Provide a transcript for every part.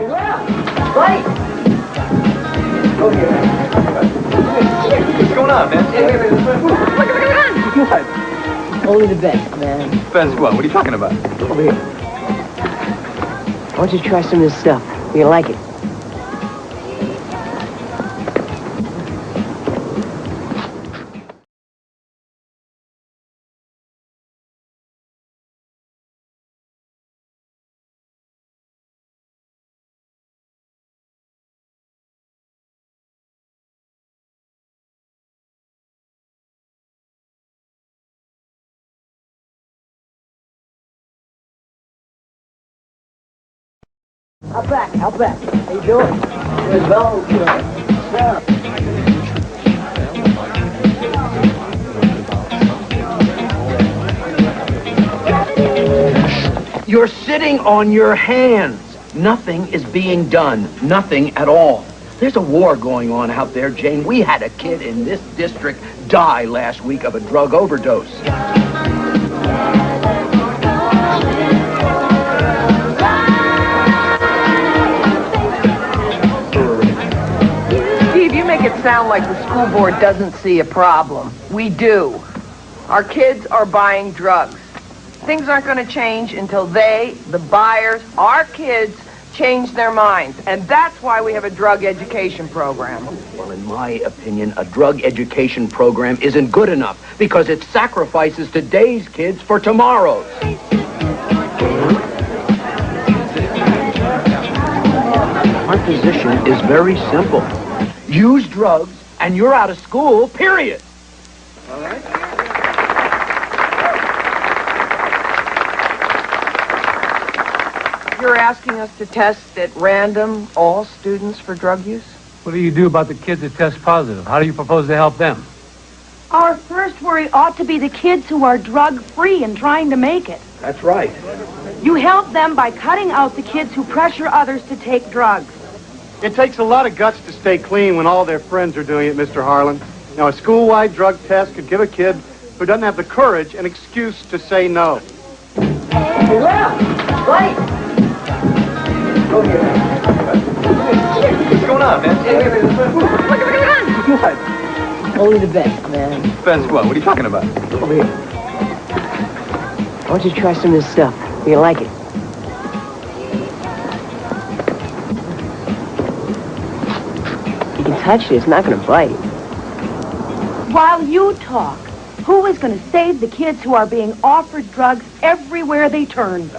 Right! Over here. What's going on, man? Look at the gun! What? Only the best, man. Best what? What are you talking about? Over here. I want you to try some of this stuff. You're gonna like it. Out back, out back. How you doing? Good, well, You're sitting on your hands. Nothing is being done. Nothing at all. There's a war going on out there, Jane. We had a kid in this district die last week of a drug overdose. It sound like the school board doesn't see a problem. We do. Our kids are buying drugs. Things aren't going to change until they, the buyers, our kids, change their minds. And that's why we have a drug education program. Well, in my opinion, a drug education program isn't good enough because it sacrifices today's kids for tomorrow's. Our position is very simple. Use drugs, and you're out of school, period. All right? You're asking us to test at random all students for drug use? What do you do about the kids that test positive? How do you propose to help them? Our first worry ought to be the kids who are drug-free and trying to make it. That's right. You help them by cutting out the kids who pressure others to take drugs. It takes a lot of guts to stay clean when all their friends are doing it, Mr. Harlan. Now, a school-wide drug test could give a kid who doesn't have the courage an excuse to say no. Left! Right! Over here. What's going on, man? Look at the gun! What? Only the best, man. Best what? What are you talking about? Over here. I want you to try some of this stuff. You're gonna like it. You can touch it, it's not gonna bite. While you talk, who is going to save the kids who are being offered drugs everywhere they turn?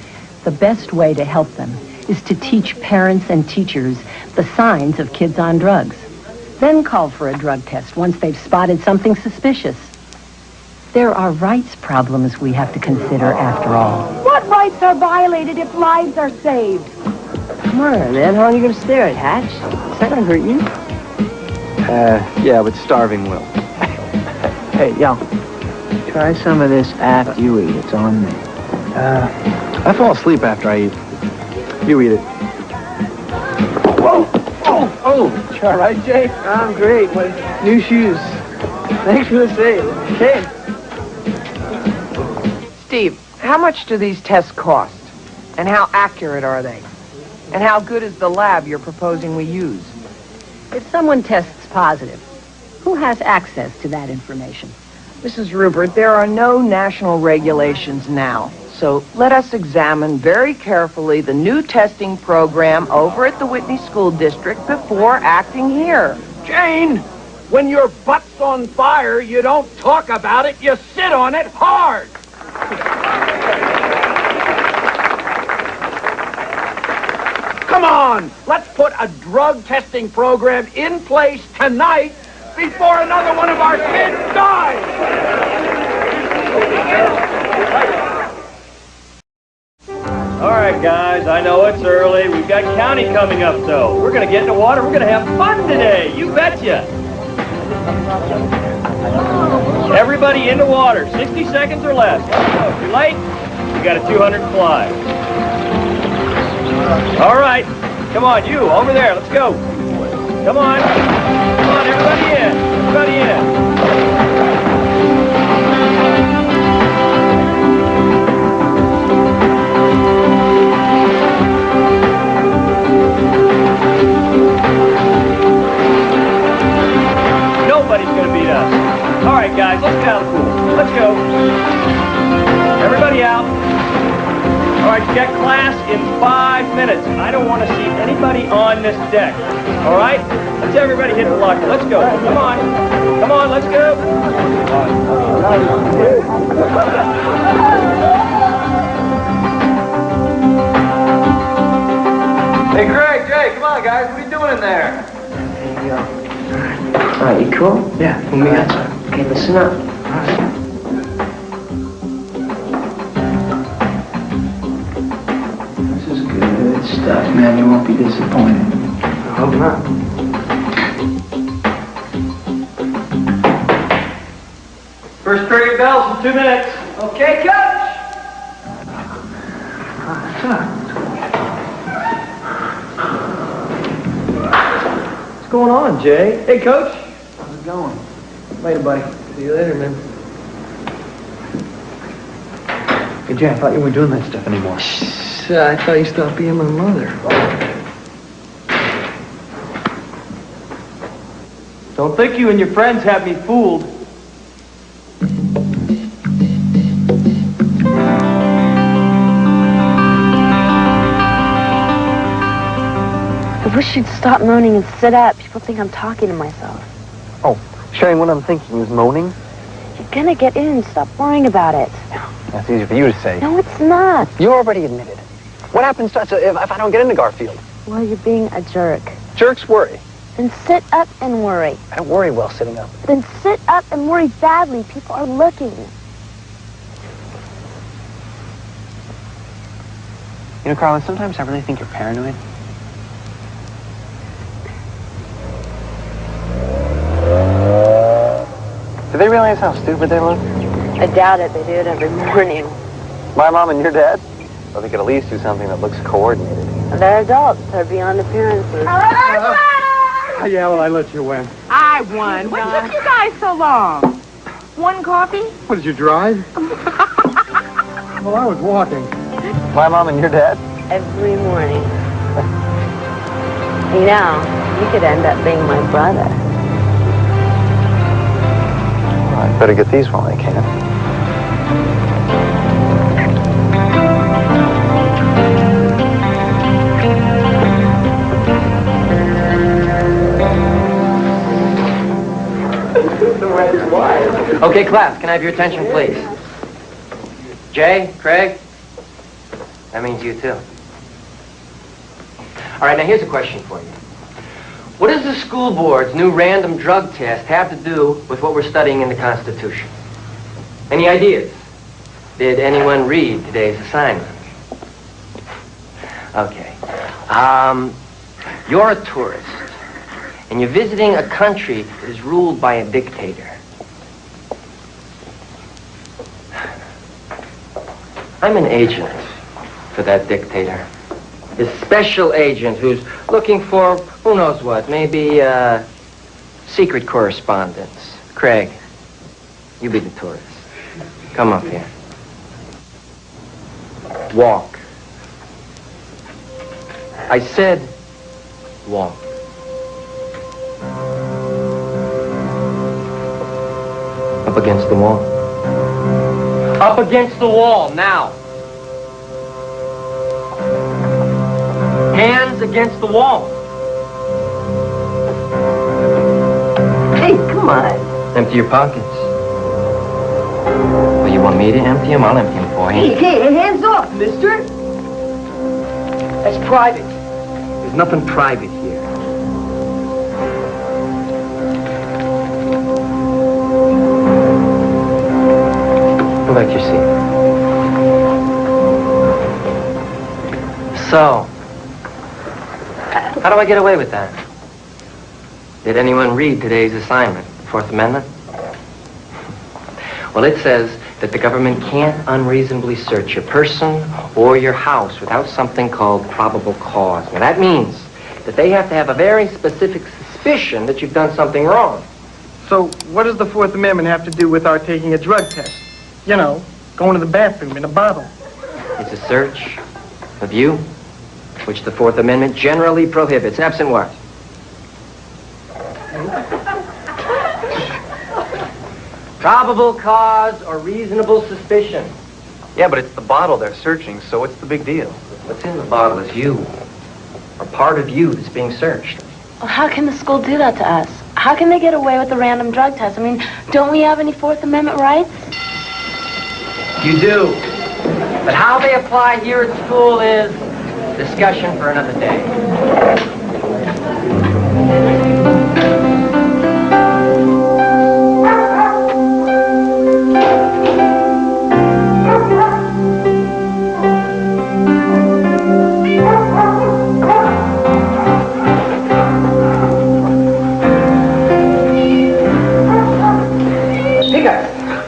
The best way to help them is to teach parents and teachers the signs of kids on drugs. Then call for a drug test once they've spotted something suspicious. There are rights problems we have to consider after all. What rights are violated if lives are saved? Come on, man. How long are you gonna stare at, Hatch? It's not gonna hurt you. Yeah, but starving will. Hey, yo. Try some of this after you eat. It's on me. I fall asleep after I eat. You eat it. Whoa! Oh! You all right, Jake? I'm great. My new shoes. Thanks for the save. Okay. Steve, how much do these tests cost? And how accurate are they? And how good is the lab you're proposing we use? If someone tests positive, who has access to that information? Mrs. Rupert, there are no national regulations now. So let us examine very carefully the new testing program over at the Whitney School District before acting here. Jane, when your butt's on fire, you don't talk about it, you sit on it hard. Come on, let's put a drug testing program in place tonight before another one of our kids dies. All right, guys, I know it's early. We've got county coming up, though. We're going to get in the water. We're going to have fun today. You betcha. Everybody in the water. 60 seconds or less. Let's go. If you're late, you got a 200 fly. All right. Come on, you, over there. Let's go. Come on. Come on, everybody in. Everybody in. out of the pool. Let's go. Everybody out. All right, you got class in 5 minutes. I don't want to see anybody on this deck. All right? Let's everybody hit the locker. Let's go. Come on. Come on, let's go. Hey, Greg, Jay, come on, guys. What are you doing in there? There you go. All right, you cool? Yeah, when we got time. Okay, listen up. This is good stuff, man. You won't be disappointed. I hope not. First period bells in 2 minutes. Okay, coach. What's going on, Jay? Hey, Coach. How's it going? Later, buddy. See you later, man. Hey, Jay, I thought you weren't doing that stuff anymore. I thought you stopped being my mother. Don't think you and your friends have me fooled. I wish you'd stop moaning and sit up. People think I'm talking to myself. Oh, sharing what I'm thinking is moaning? You're gonna get in. Stop worrying about it. That's easy for you to say. No, it's not. You already admitted. What happens to us if I don't get into Garfield? Well, you're being a jerk. Jerks worry. Then sit up and worry. I don't worry well sitting up. Then sit up and worry badly. People are looking. You know, Carla, sometimes I really think you're paranoid. Do they realize how stupid they look? I doubt it. They do it every morning. My mom and your dad? Well, they could at least do something that looks coordinated. They're adults. They're beyond appearances. Yeah, well, I let you win. I won. What took you guys so long? One coffee? What, did you drive? Well, I was walking. My mom and your dad? Every morning. You know, you could end up being my brother. Well, I better get these while I can. Okay, class, can I have your attention, please? Jay, Craig? That means you too. All right, now here's a question for you. What does the school board's new random drug test have to do with what we're studying in the Constitution? Any ideas? Did anyone read today's assignment? Okay. You're a tourist, and you're visiting a country that is ruled by a dictator. I'm an agent for that dictator. His special agent who's looking for who knows what, maybe secret correspondence. Craig, you be the tourist. Come up here. Walk. I said walk. Up against the wall. Up against the wall, now. Hands against the wall. Hey, come on. Empty your pockets. Well, you want me to empty them? I'll empty them for you. Hey, hands off, mister. That's private. There's nothing private here. Go back to your seat. So, how do I get away with that? Did anyone read today's assignment, Fourth Amendment? Well, it says that the government can't unreasonably search your person or your house without something called probable cause. Now, that means that they have to have a very specific suspicion that you've done something wrong. So, what does the Fourth Amendment have to do with our taking a drug test? You know, going to the bathroom in a bottle. It's a search of you, which the Fourth Amendment generally prohibits. Absent what? Probable cause or reasonable suspicion. Yeah, but it's the bottle they're searching, so what's the big deal? What's in the bottle is you, or part of you that's being searched. Well, how can the school do that to us? How can they get away with the random drug test? I mean, don't we have any Fourth Amendment rights? You do. But how they apply here at school is discussion for another day.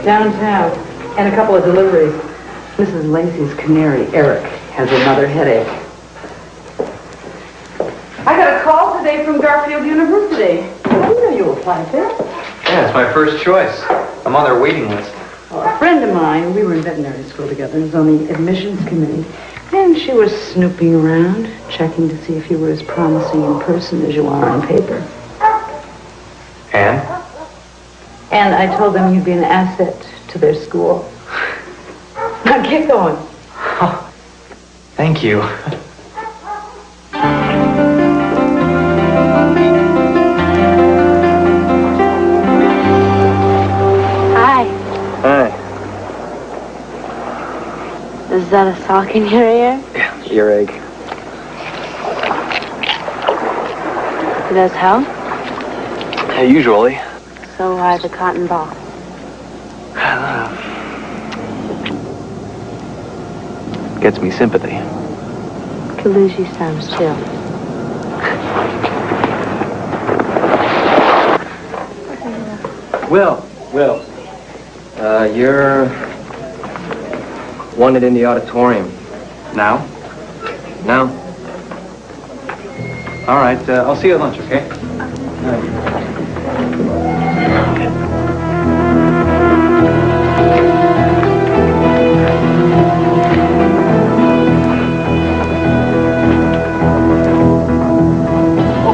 Downtown, and a couple of deliveries. Mrs. Lacey's canary, Eric, has another headache. I got a call today from Garfield University. I didn't know you applied there. Yeah, it's my first choice. I'm on their waiting list. Well, a friend of mine, we were in veterinary school together, was on the admissions committee, and she was snooping around, checking to see if you were as promising in person as you are on paper. And? And I told them you'd be an asset to their school. Now get going. Oh, thank you. Hi. Hi. Is that a sock in your ear? Yeah, earache. It does help? Usually. So why the cotton ball? I don't know. Gets me sympathy. Could lose you some, too. Will, you're wanted in the auditorium. Now? Now? All right, I'll see you at lunch, okay?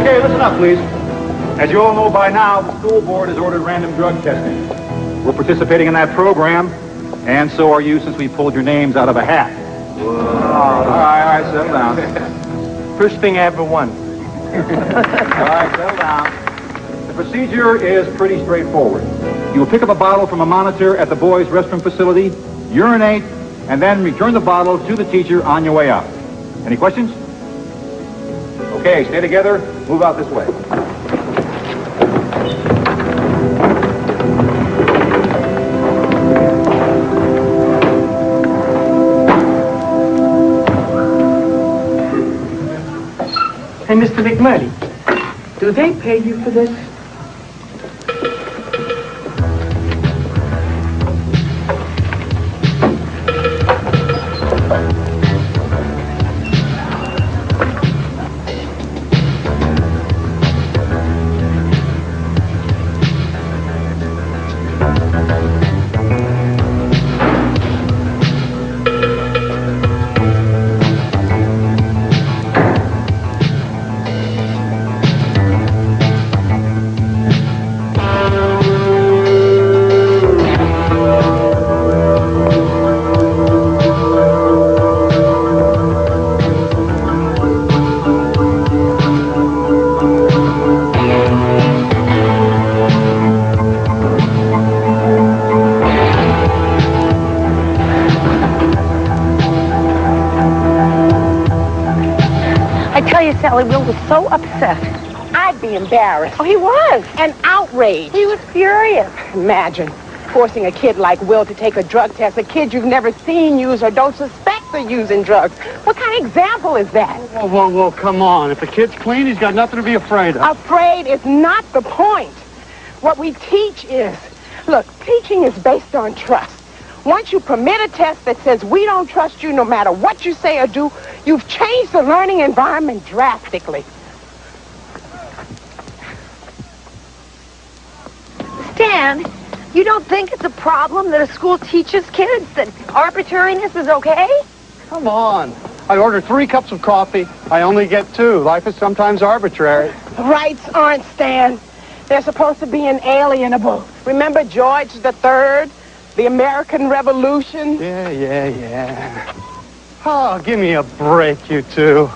Okay, listen up, please. As you all know by now, the school board has ordered random drug testing. We're participating in that program, and so are you since we pulled your names out of a hat. All right, settle down. First thing I ever won. All right, settle down. The procedure is pretty straightforward. You will pick up a bottle from a monitor at the boys' restroom facility, urinate, and then return the bottle to the teacher on your way out. Any questions? Okay, stay together. Move out this way. Hey, Mr. McMurray, do they pay you for this? Sally, Will was so upset. I'd be embarrassed. Oh, he was. And outraged. He was furious. Imagine forcing a kid like Will to take a drug test, a kid you've never seen use or don't suspect of using drugs. What kind of example is that? Whoa, come on. If the kid's clean, he's got nothing to be afraid of. Afraid is not the point. What we teach is, look, teaching is based on trust. Once you permit a test that says we don't trust you no matter what you say or do, you've changed the learning environment drastically. Stan, you don't think it's a problem that a school teaches kids that arbitrariness is okay? Come on. I ordered 3 cups of coffee. I only get 2. Life is sometimes arbitrary. Rights aren't, Stan. They're supposed to be inalienable. Remember George III? The American Revolution? Yeah. Oh, give me a break, you two.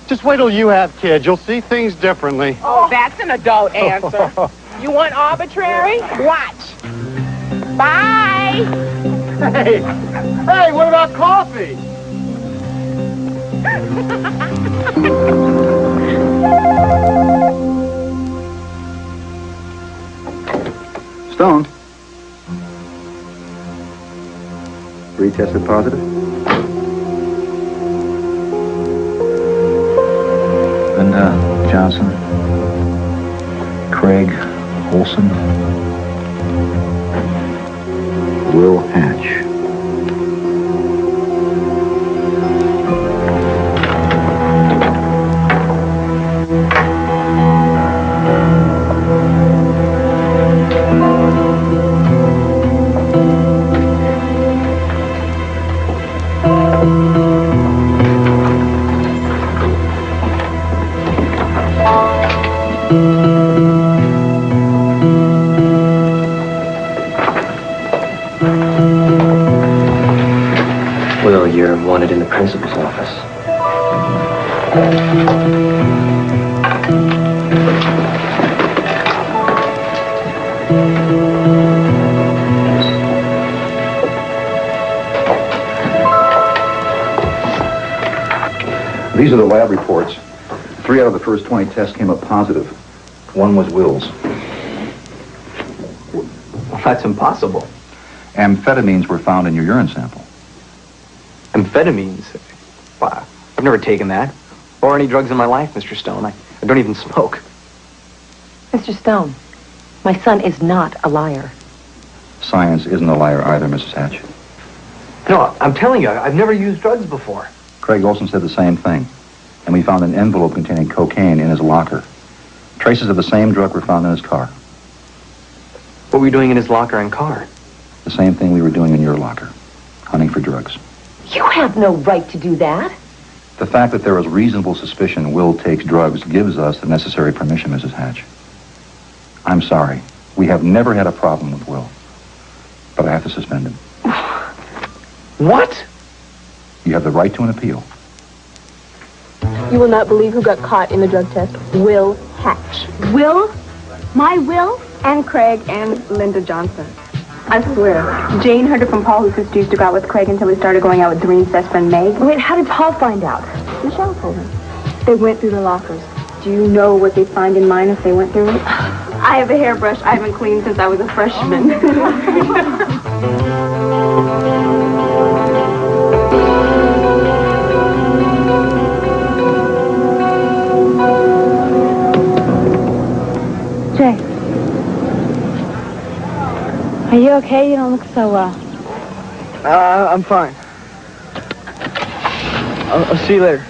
Just wait till you have kids. You'll see things differently. Oh, that's an adult answer. You want arbitrary? Watch. Bye. Hey, what about coffee? Stone. Retested positive. Linda Johnson. Craig Olson. Will Hatch. Will, you're wanted in the principal's office. These are the lab reports. 3 out of the first 20 tests came up positive. 1 was Will's. Well, that's impossible. Amphetamines were found in your urine sample. Amphetamines? Wow, I've never taken that. Or any drugs in my life, Mr. Stone. I don't even smoke. Mr. Stone, my son is not a liar. Science isn't a liar either, Mrs. Hatch. No, I'm telling you, I've never used drugs before. Craig Olson said the same thing. And we found an envelope containing cocaine in his locker. Traces of the same drug were found in his car. What were you doing in his locker and car? The same thing we were doing in your locker. Hunting for drugs. You have no right to do that. The fact that there is reasonable suspicion Will takes drugs gives us the necessary permission, Mrs. Hatch. I'm sorry. We have never had a problem with Will. But I have to suspend him. What? You have the right to an appeal. You will not believe who got caught in the drug test. Will Hatch. Will? My Will? And Craig and Linda Johnson. I swear. Jane heard it from Paul, whose sister used to go out with Craig until he started going out with Doreen's best friend, Meg. Wait, how did Paul find out? Michelle told him. They went through the lockers. Do you know what they'd find in mine if they went through it? I have a hairbrush I haven't cleaned since I was a freshman. Jay. Are you okay? You don't look so well. I'm fine. I'll see you later.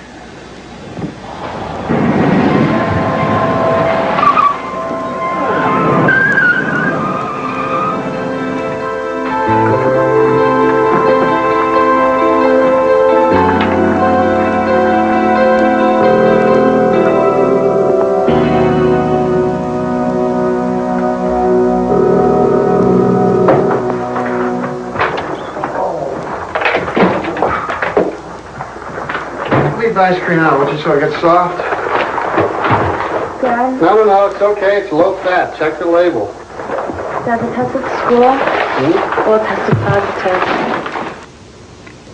Ice cream out, would you, so it gets soft? Dad? No, it's okay. It's low fat. Check the label. Dad, the test at school? Will tested positive.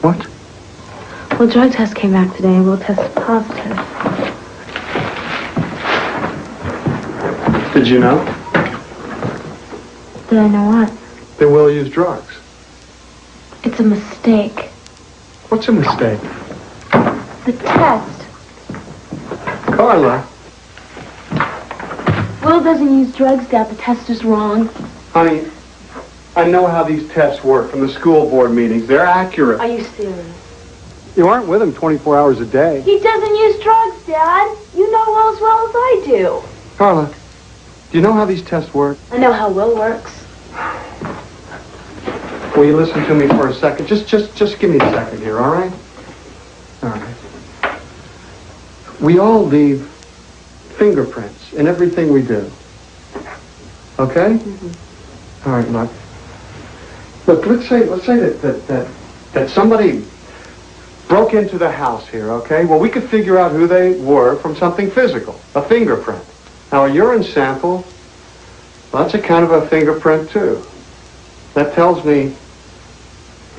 What? Well, drug test came back today and Will tested positive. Did you know? Did I know what? They will use drugs. It's a mistake. What's a mistake? The test. Carla. Will doesn't use drugs, Dad. The test is wrong. Honey, I know how these tests work from the school board meetings. They're accurate. Are you serious? You aren't with him 24 hours a day. He doesn't use drugs, Dad. You know Will as well as I do. Carla, do you know how these tests work? I know how Will works. Will you listen to me for a second? Just give me a second here, all right? All right. We all leave fingerprints in everything we do. Okay? All right, Mark. Look, let's say that somebody broke into the house here, okay? Well, we could figure out who they were from something physical, a fingerprint. Now, a urine sample, well, that's a kind of a fingerprint, too. That tells me,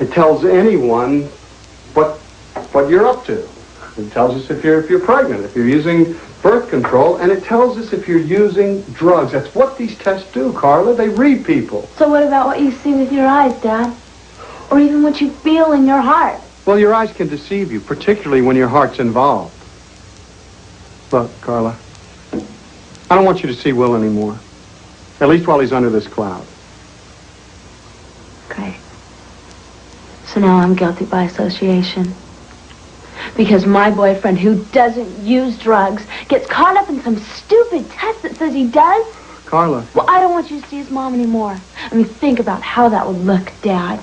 it tells anyone what you're up to. It tells us if you're pregnant, if you're using birth control, and it tells us if you're using drugs. That's what these tests do, Carla. They read people. So what about what you see with your eyes, Dad? Or even what you feel in your heart? Well, your eyes can deceive you, particularly when your heart's involved. Look, Carla, I don't want you to see Will anymore. At least while he's under this cloud. Great. So now I'm guilty by association. Because my boyfriend, who doesn't use drugs, gets caught up in some stupid test that says he does? Carla. Well, I don't want you to see his mom anymore. I mean, think about how that would look, Dad.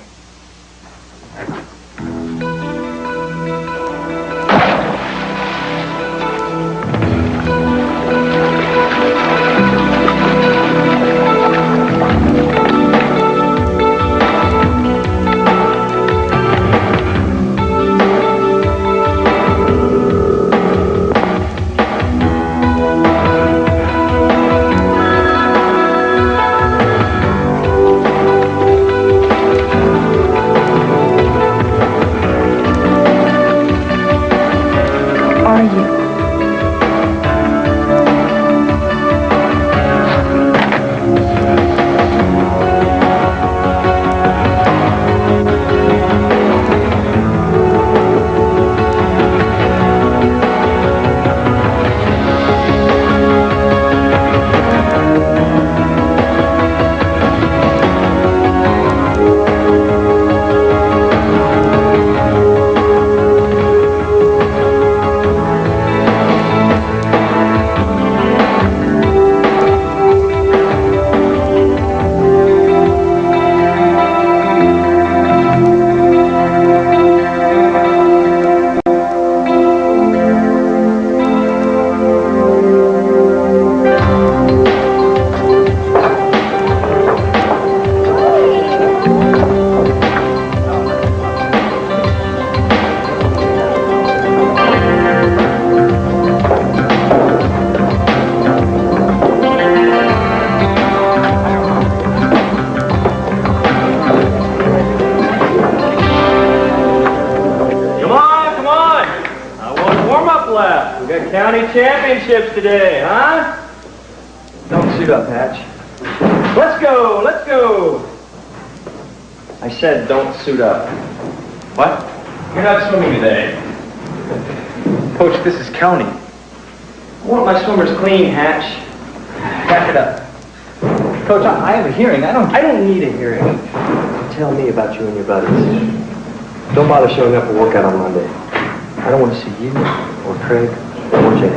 Championships today, huh? Don't suit up, Hatch. Let's go, let's go. I said don't suit up. What? You're not swimming today. Coach, this is county. I want my swimmers clean, Hatch. Back it up. Coach, I have a hearing. I don't need a hearing. Tell me about you and your buddies. Don't bother showing up for workout on Monday. I don't want to see you or Craig or Jay.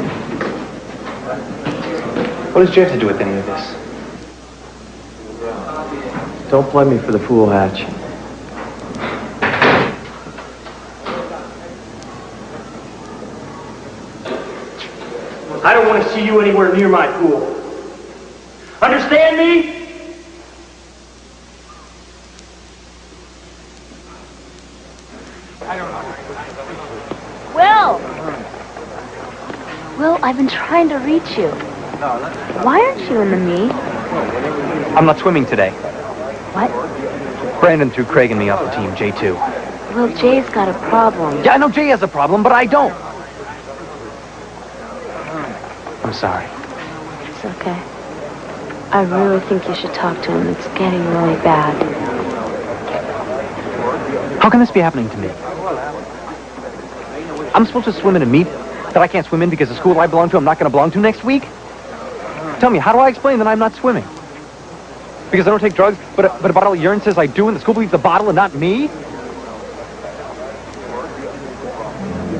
What does Jay have to do with any of this? Don't play me for the fool, Hatch. I don't want to see you anywhere near my pool. Understand me? Will, I've been trying to reach you. Why aren't you in the meet? I'm not swimming today. What? Brandon threw Craig and me off the team, J2. Well, Jay's got a problem. Yeah, I know Jay has a problem, but I don't. I'm sorry. It's okay. I really think you should talk to him. It's getting really bad. How can this be happening to me? I'm supposed to swim in a meet that I can't swim in because the school I belong to I'm not going to belong to next week? Tell me, how do I explain that I'm not swimming? Because I don't take drugs, but a bottle of urine says I do, and the school believes the bottle and not me?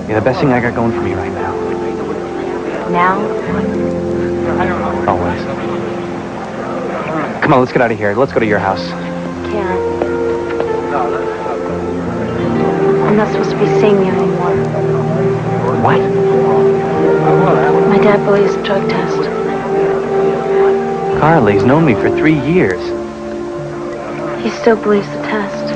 You're the best thing I got going for me right now. Now? Always. Come on, let's get out of here. Let's go to your house. Can't. I'm not supposed to be seeing you anymore. What? My dad believes a drug test. Carly. He's known me for 3 years. He still believes the test.